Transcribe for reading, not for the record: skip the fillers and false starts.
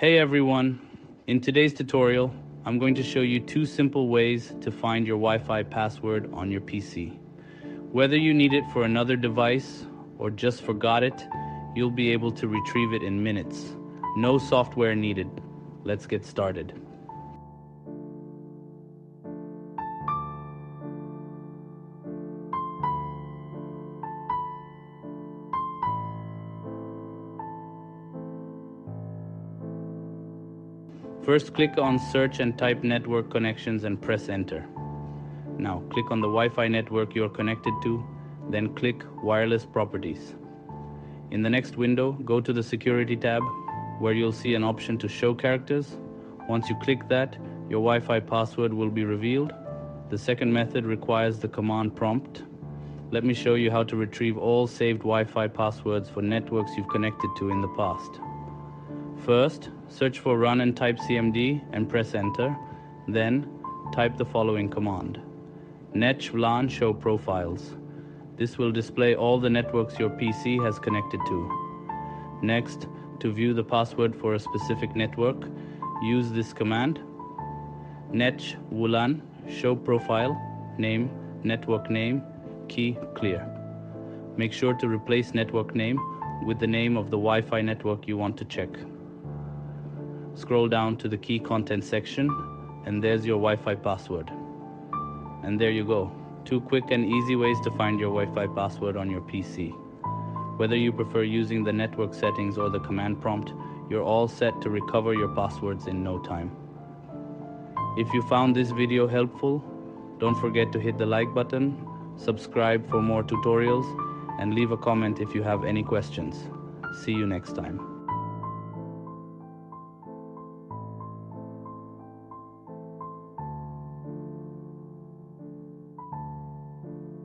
Hey everyone, in today's tutorial, I'm going to show you two simple ways to find your Wi-Fi password on your PC. Whether you need it for another device or just forgot it, you'll be able to retrieve it in minutes. No software needed. Let's get started. First, click on Search and type Network Connections and press Enter. Now, click on the Wi-Fi network you're connected to, then click Wireless Properties. In the next window, go to the Security tab, where you'll see an option to show characters. Once you click that, your Wi-Fi password will be revealed. The second method requires the command prompt. Let me show you how to retrieve all saved Wi-Fi passwords for networks you've connected to in the past. First, search for Run and type CMD and press Enter. Then, type the following command: netch VLAN show profiles. This will display all the networks your PC has connected to. Next, to view the password for a specific network, use this command: netch VLAN show profile, name, network name, key clear. Make sure to replace network name with the name of the Wi-Fi network you want to check. Scroll down to the key content section, and there's your Wi-Fi password. And there you go, two quick and easy ways to find your Wi-Fi password on your PC. Whether you prefer using the network settings or the command prompt, you're all set to recover your passwords in no time. If you found this video helpful, don't forget to hit the like button, subscribe for more tutorials, and leave a comment if you have any questions. See you next time.